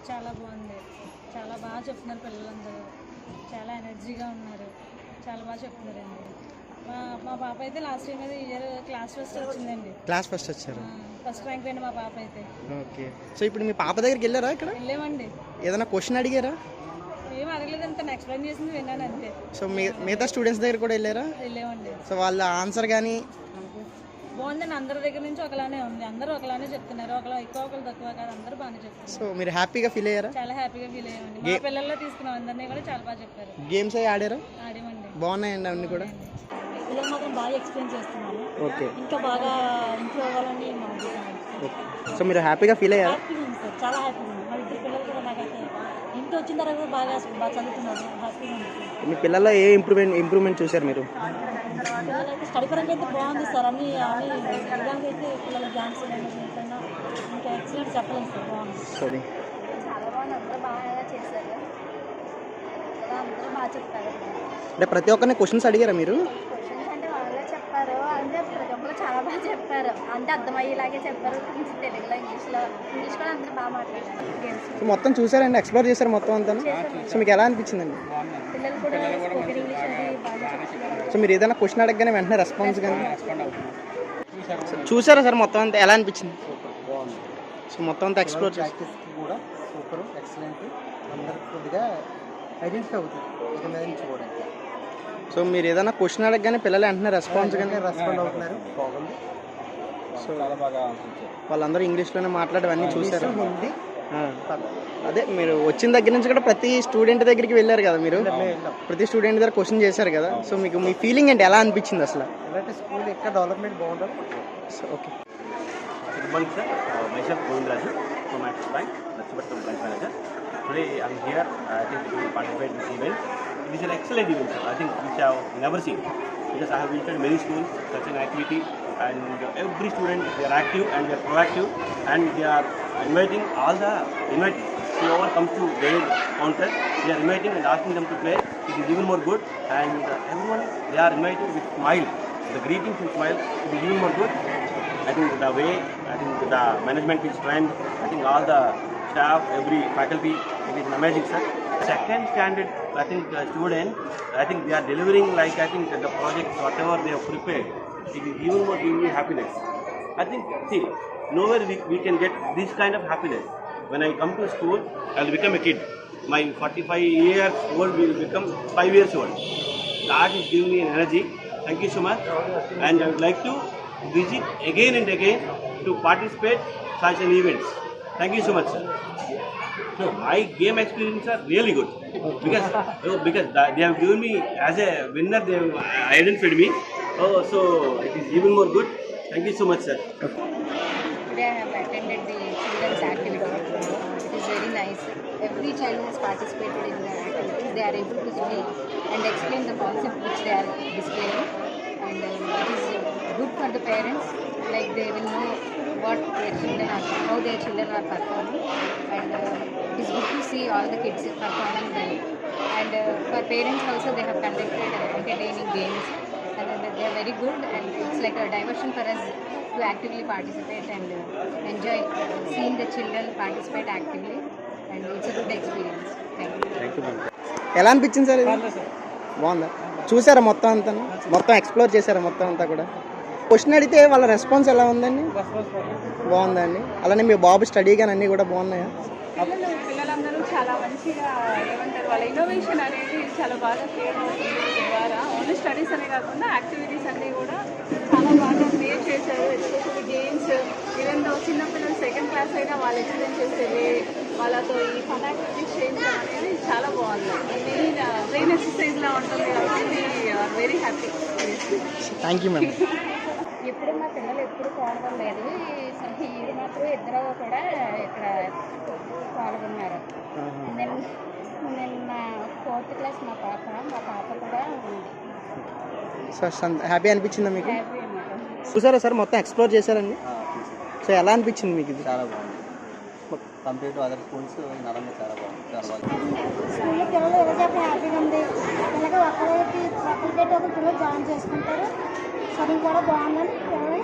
చాలా బాగుంది. చాలా బాగా చెప్తున్నారు పిల్లలందరూ. చాలా ఎనర్జీగా ఉన్నారు. చాలా బాగా చెప్తున్నారండి. మా మా పాప అయితే లాస్ట్ ఇయర్ క్లాస్ ఫస్ట్ వచ్చిందండి. క్లాస్ ఫస్ట్ వచ్చారు. ఫస్ట్ ర్యాంక్ అండి మా పాప అయితే. ఓకే. సో ఇప్పుడు మీ పాప దగ్గరికి వెళ్ళారా ఇక్కడ? వెళ్ళామండి. ఏదైనా క్వశ్చన్ అడిగారా? ఏం అడగలేదంటే ఎక్స్ప్లెయిన్ చేసింది విన్నాను అంతే. సో మిగతా స్టూడెంట్స్ దగ్గర కూడా వెళ్ళారా? వెళ్ళామండి. సో వాళ్ళ ఆన్సర్ కానీ బాగుందండి. అందరి దగ్గర నుంచి ఒకలానే ఉంది. అందరూ ఒకలానే చెప్తున్నారు. ఒకరు ఎక్కువ ఒకరు తక్కువ కాదు, అందరూ బాగానే చెప్తున్నారు. సో మీరు హ్యాపీగా ఫీల్ అయ్యారా? చాలా హ్యాపీగా ఫీల్ అయ్యామండి. మా పిల్లల్లో తీసుకున్నాం అందరినీ కూడా చాలా బాగా చెప్పారు. గేమ్స్ అవి ఆడారా? ఆడామండి. బాగున్నాయండి అన్ని కూడా. పిల్లలు మాత్రం బాగా ఎక్స్ప్లెయిన్ చేస్తున్నాను. ఓకే. ఇంకా బాగా ఇంప్రూవ్ అవ్వాలని ఓకే. సో మీరు హ్యాపీగా ఫీల్ అయ్యారా? హ్యాపీగా ఉంది సార్, చాలా హ్యాపీగా ఉంది. మా ఇద్దరు పిల్లలు కూడా నాకైతే ఇంటి వచ్చిన తర్వాత బాగా చదువుతున్నారు. హ్యాపీగా ఉంది. మీ పిల్లల్లో ఏ ఇంప్రూవ్మెంట్ చూసారు మీరు? పిల్లలైతే స్టడీ పరంగా అయితే బాగుంది సార్. అన్ని విధాలుగా అయితే పిల్లల డాన్స్ కన్నా ఇంకా ఎక్సలెంట్ చెప్పలేదు సార్. బాగుంది. సరే. చాలా బాగుంది. అందరూ బాగా చేశారు. అందరూ బాగా చెప్తారు. అంటే ప్రతి ఒక్కరిని క్వశ్చన్స్ అడిగారా మీరు? క్వశ్చన్స్ అంటే వాళ్ళే చెప్పారు. అంటే ప్రతి ఒక్కరు చాలా బాగా చెప్పారు. అంటే అర్థమయ్యేలాగే చెప్పారు. తెలుగులో ఇంగ్లీష్ కూడా అందరూ బాగా మాట్లాడారు. సో మొత్తం చూసారండి, ఎక్స్ప్లోర్ చేశారు మొత్తం అంతా. సో మీకు ఎలా అనిపించిందండి? పిల్లలు కూడా స్పోకెన్ ఇంగ్లీష్ అది బాగా చెప్తున్నారు. సో మీరు ఏదైనా క్వశ్చన్ అడగగానే వెంటనే రెస్పాన్స్ కానీ చూసారా సార్ మొత్తం అంతా ఎలా అనిపించింది? సో మొత్తం అంతా ఎక్స్ప్లోర్ ప్రాక్టీస్కి కూడా సూపర్ ఎక్సలెంట్. అందరికి కొద్దిగా ఐడెంటిఫై అవుతుంది ఇక మీద నుంచి కూడా. సో మీరు ఏదైనా క్వశ్చన్ అడగగానే పిల్లలు వెంటనే రెస్పాన్స్ కానీ రెస్పాండ్ అవుతున్నారు. బాగుంది. సో చాలా బాగా వాళ్ళందరూ ఇంగ్లీష్లోనే మాట్లాడేవన్నీ చూసారు. హిందీ అదే మీరు వచ్చిన దగ్గర నుంచి కూడా ప్రతి స్టూడెంట్ దగ్గరికి వెళ్ళారు కదా మీరు, ప్రతి స్టూడెంట్ దగ్గర క్వశ్చన్ చేశారు కదా. సో మీకు మీ ఫీలింగ్ ఏంటి, ఎలా అనిపించింది అసలు? ఇలాంటి స్కూల్ ఎక్కడ డెవలప్మెంట్ బాగుంటుంది. So okay. Good morning, sir. Myself Govindraju from Axis Bank, Nachibattam Branch Manager. Today I am here. I think to participate in this event. It is an excellent event, sir. I think which I have never seen, because I have visited many schools, such an activity, and every student, they are active and they are proactive, and they are inviting all the invitees. Whoever comes to their counter, they are inviting and asking them to play. It is even more good, and everyone they are inviting with smile. The greetings and smile, it is even more good. I think the way, I think the management is trained, I think all the staff, every faculty, it is amazing, sir. Second standard, I think the student, I think they are delivering like, I think the projects, whatever they have prepared, it is even more giving me happiness. I think, see, nowhere we can get this kind of happiness. When I come to school, I will become a kid. My 45 years old will become 5 years old. That is giving me energy. Thank you so much. And I would like to visit again and again to participate such an events. Thank you so much, sir. So my game experience are really good, because they have given me as a winner. They have identified me. Oh, so it is even more good. Thank you so much, sir. Today I have attended the children's activity. It is very nice. Every child has participated in the activities. They are able to speak and explain the concept which they are displaying. And it is good for the parents. Like they will know what their children are, how their children are performing. And it is good to see all the kids performing well. And for parents also, they have conducted entertaining games. And they are very good. And it's like a diversion for us to actively participate and enjoy seeing the children participate actively, and it's a good experience. Thank you. ఎలా అనిపించింది sir? బాగుందా? చూసారా మొత్తం అంతా? మొత్తం explore చేశారా మొత్తం అంతా కూడా? క్వశ్చన్ అడిగితే వాళ్ళ రెస్పాన్స్ ఎలా ఉందండి? బాగుందండి. అలానే మీ బాబు స్టడీ కానీ అన్నీ కూడా బాగున్నాయా? పిల్లలందరూ చాలా మంచిగా ఏమంటారు, వాళ్ళ ఇన్నోవేషన్ అనేది చాలా బాగా క్రియేట్ అవుతుంది వీటి ద్వారా. ఓన్లీ స్టడీస్ అనే కాకుండా యాక్టివిటీస్ అన్నీ కూడా చాలా బాగా క్రియేట్ చేశారు. ఎస్పెషల్లీ గేమ్స్, ఈవెన్ దో చిన్నపిల్లలు సెకండ్ క్లాస్ అయినా వాళ్ళు ఎక్స్ప్లెయిన్ చేసేది, వాళ్ళతో ఈ ఫన్ యాక్టివిటీస్ చేయించడం అనేది చాలా బాగుంది. మెయిన్ బ్రెయిన్ ఎక్సర్సైజ్లా ఉంటుంది కాబట్టి very happy. Thank you ma'am. ఎప్పుడు మా పిల్లలు ఎప్పుడు పాల్గొనలేదు. ఇది మాత్రం ఇద్దరు కూడా ఇక్కడ పాల్గొన్నారు. నిన్న 4th క్లాస్ మా పాప కూడా ఉంది. సార్ హ్యాపీ అనిపించిందా మీకు? హ్యాపీ అన్నమాట. చూసారా సార్ మొత్తం ఎక్స్ప్లోర్ చేశారండి? సో ఎలా అనిపించింది మీకు ఇది? చాలా బాగుంది. కంపేర్ టు అదర్ స్కూల్స్ నరంగా చాలా బాగుంది. స్కూల్లో పిల్లలు ఎవరికైతే హ్యాపీగా ఉంది. అలాగే ఒకరికి పిల్లలు జాయిన్ చేసుకుంటారు. చదువు కూడా బాగుందని పిల్లలు